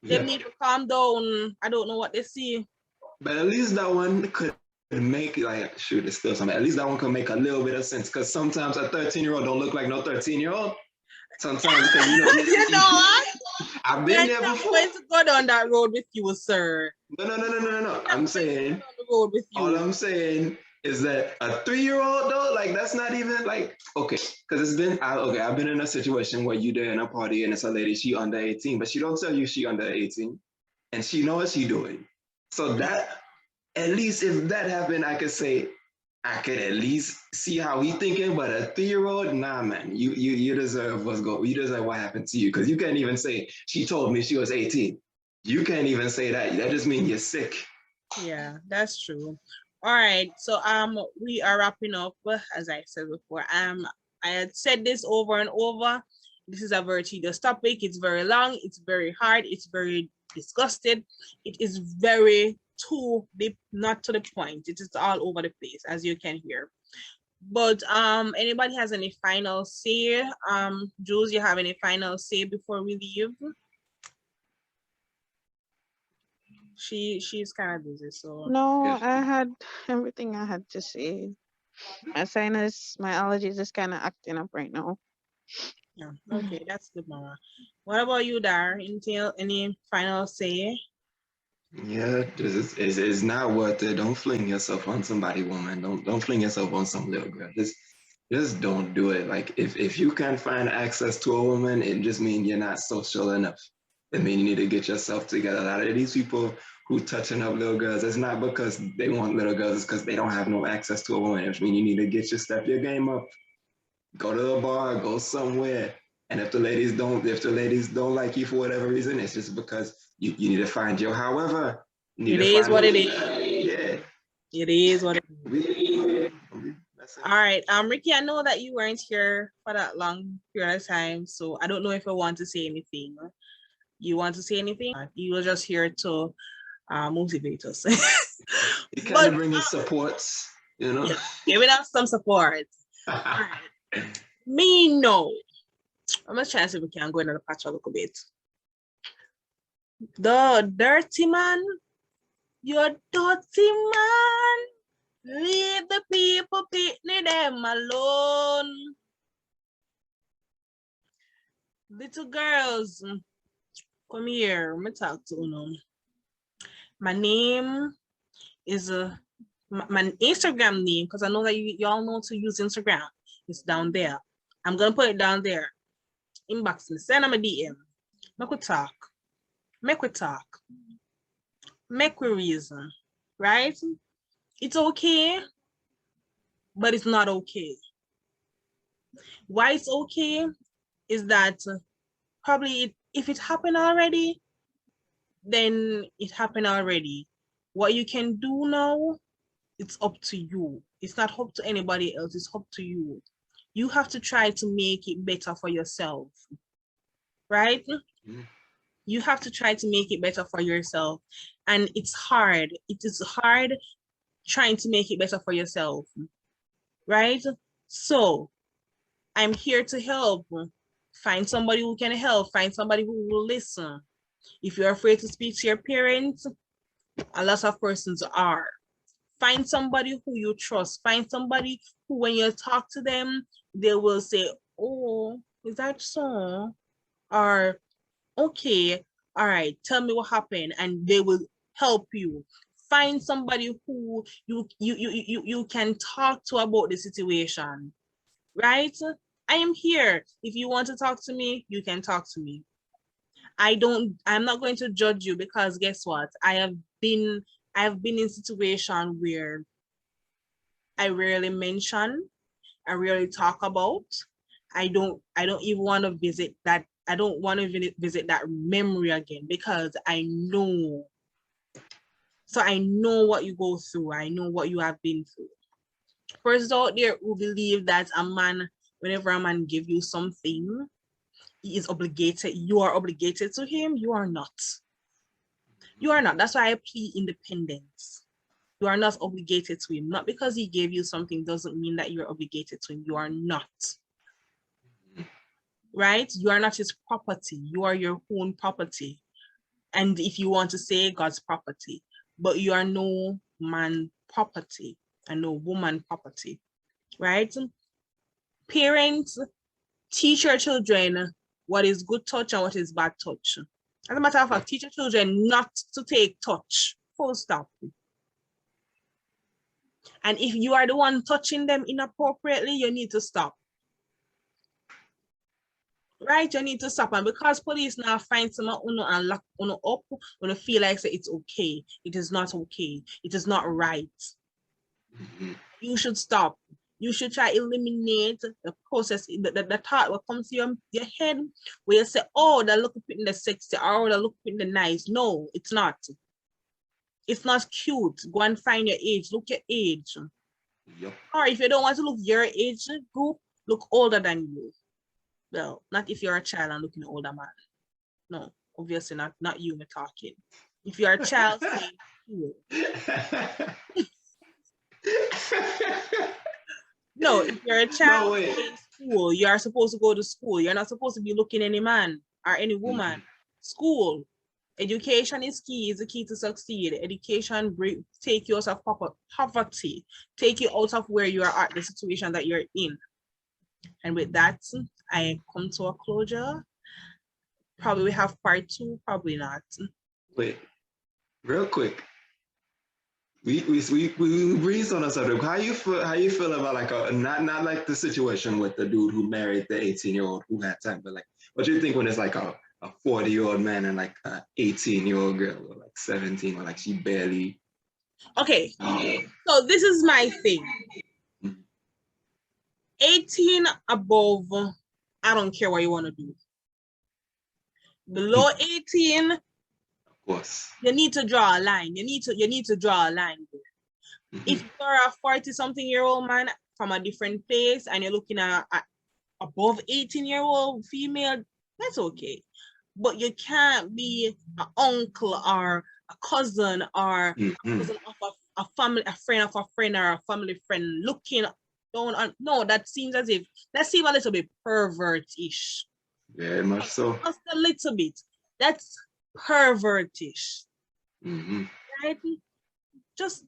They need to calm down. I don't know what they see. But at least that one could make, like, shoot, it's still something. At least that one could make a little bit of sense, because sometimes a 13-year-old don't look like no 13-year-old. Sometimes, because you know what? I've been there before. I'm going to go down that road with you, sir. No. I'm saying, down the road with you. all I'm saying is that a 3-year-old though, like, that's not even like, okay, because I've been in a situation where you there in a party and it's a lady, she under 18, but she don't tell you she under 18, and she know what she doing. So that, at least if that happened, I could say, I could at least see how he thinking. But a 3-year-old, nah, man, you deserve you deserve what happened to you, because you can't even say she told me she was 18. You can't even say that. That just means you're sick. Yeah, that's true. All right, so we are wrapping up. As I said before, I had said this over and over. This is a very tedious topic. It's very long. It's very hard. It's very disgusted. It is very too deep, not to the point. It is all over the place, as you can hear. But anybody has any final say? Jules, you have any final say before we leave? She's kind of busy, so No, Yes. I had everything I had to say. My sinus, my allergies is kind of acting up right now. yeah. Okay, that's good, Mama. What about you, Dar? Any final say? Yeah, it's not worth it. Don't fling yourself on somebody, woman. Don't fling yourself on some little girl. Just don't do it. Like if you can't find access to a woman, it just means you're not social enough. It means you need to get yourself together. A lot of these people who touching up little girls, it's not because they want little girls, it's because they don't have no access to a woman. It means you need to step your game up. Go to a bar, go somewhere. And if the ladies don't like you for whatever reason, it's just because you need to find your however. You need It to is find what it is. Yeah. It is what it is. We- All right, Ricky, I know that you weren't here for that long period of time, so I don't know if you want to say anything. You want to say anything? You were just here to motivate us. You kind But of bring us supports, you know. yeah, giving us some support. All right. Me, no. I'm gonna try and see if we can go into the patch a little bit. The dirty man, you're dirty man. Leave the people pitney them alone. Little girls, come here. Let me talk to you. My name is my Instagram name, because I know that you all know to use Instagram. It's down there. I'm gonna put it down there. Inbox me, send them a DM. Make we talk. Make we talk. Make we reason. Right? It's okay, but it's not okay. Why it's okay is that probably if it happened already, then it happened already. What you can do now, it's up to you. It's not up to anybody else, it's up to you. You have to try to make it better for yourself, right? You have to try to make it better for yourself. And it's hard. It is hard trying to make it better for yourself, right? So I'm here to help. Find somebody who can help. Find somebody who will listen. If you're afraid to speak to your parents, a lot of persons are. Find somebody who you trust. Find somebody who, when you talk to them, they will say, oh, is that so? Or, okay, all right, tell me what happened, and they will help you. Find somebody who you can talk to about the situation, right? I am here. If you want to talk to me, you can talk to me. I'm not going to judge you, because guess what? I've been in situation where I rarely mention, I rarely talk about. I don't even want to visit that. I don't want to visit that memory again, because I know. So I know what you go through. I know what you have been through. Persons out there who believe that a man, whenever a man give you something, he is obligated. You are obligated to him. You are not. You are not. That's why I plead independence. You are not obligated to him. Not because he gave you something doesn't mean that you're obligated to him. You are not. Right? You are not his property. You are your own property. And if you want to say God's property, but you are no man property and no woman property. Right? Parents, teach your children what is good touch and what is bad touch. As a matter of fact, teach your children not to take touch. Full stop. And if you are the one touching them inappropriately, you need to stop. Right? You need to stop. And because police now find someone and lock up, when feel like say it's okay. It is not okay. It is not right. You should stop. You should try eliminate the process, the thought what comes to your head where you say, oh, they look in the sexy, or they look in the nice. No, it's not. It's not cute. Go and find your age. Look your age. Yup. Or if you don't want to look your age group, look older than you. Well, not if you're a child and looking older man. No, obviously not you me talking. If you're a child, stay cool. No, if you're a child, wait. stay in school. You are supposed to go to school. You're not supposed to be looking any man or any woman. School. Education is key, is the key to succeed. Education take you out of poverty, take you out of where you are at, the situation that you're in. And with that, I come to a closure. Probably we have part 2, probably not. Wait, real quick. We breezed on a subject. How you feel about like not like the situation with the dude who married the 18-year-old who had time, but like what do you think when it's like a 40-year-old man and like an 18-year-old girl or like 17 or like she barely. Okay, so this is my thing. 18 above, I don't care what you want to do. Below 18, Of course. you need to draw a line. You need to draw a line there. If you're a 40-something-year-old man from a different place and you're looking at above 18-year-old female, that's okay. But you can't be an uncle or a cousin or a cousin of a family, a friend of a friend or a family friend looking down on. No, that seems a little bit pervertish. Very much so. Just a little bit. That's pervertish. Right? Just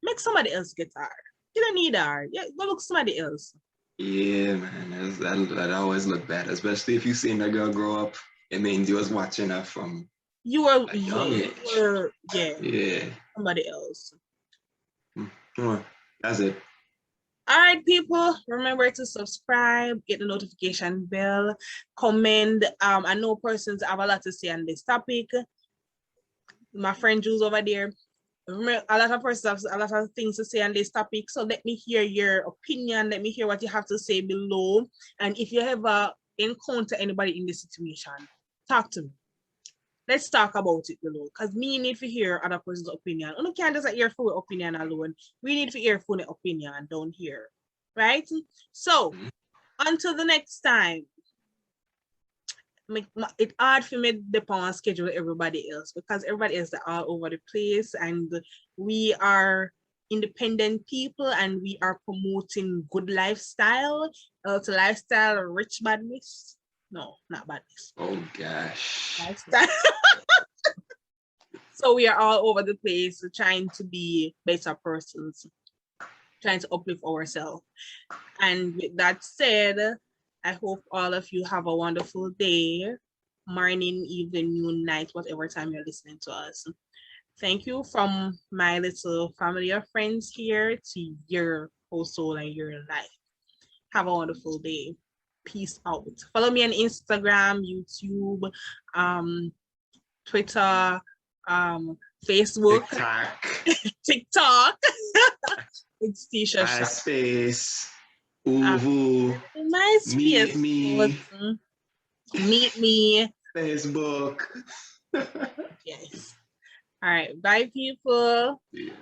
make somebody else get her. You don't need her. Yeah, go look somebody else. Yeah, man. That always look bad, especially if you seen that girl grow up. It means you was watching her from a young age. Yeah. Somebody else. That's it. All right, people, remember to subscribe, hit the notification bell, comment. I know persons have a lot to say on this topic. My friend Jules over there, remember, a lot of persons have a lot of things to say on this topic. So let me hear your opinion. Let me hear what you have to say below. And if you ever encounter anybody in this situation, talk to me. Let's talk about it below. Because me need to hear other person's opinion. You can't just hear full opinion alone. We need to hear full opinion down here. Right? So until the next time. It's hard for me to depend on schedule everybody else because everybody else are all over the place and we are independent people and we are promoting good lifestyle, to lifestyle rich badness. No, not badness. Oh gosh. Lifestyle. So we are all over the place trying to be better persons, trying to uplift ourselves. And with that said, I hope all of you have a wonderful day, morning, evening, noon, night, whatever time you're listening to us. Thank you from my little family of friends here to your whole soul and your life. Have a wonderful day. Peace out. Follow me on Instagram, YouTube, Twitter, Facebook, TikTok. It's Tisha. MySpace. Uvu. MySpace. Meet me. Facebook. Yes. All right. Bye, people. Yeah.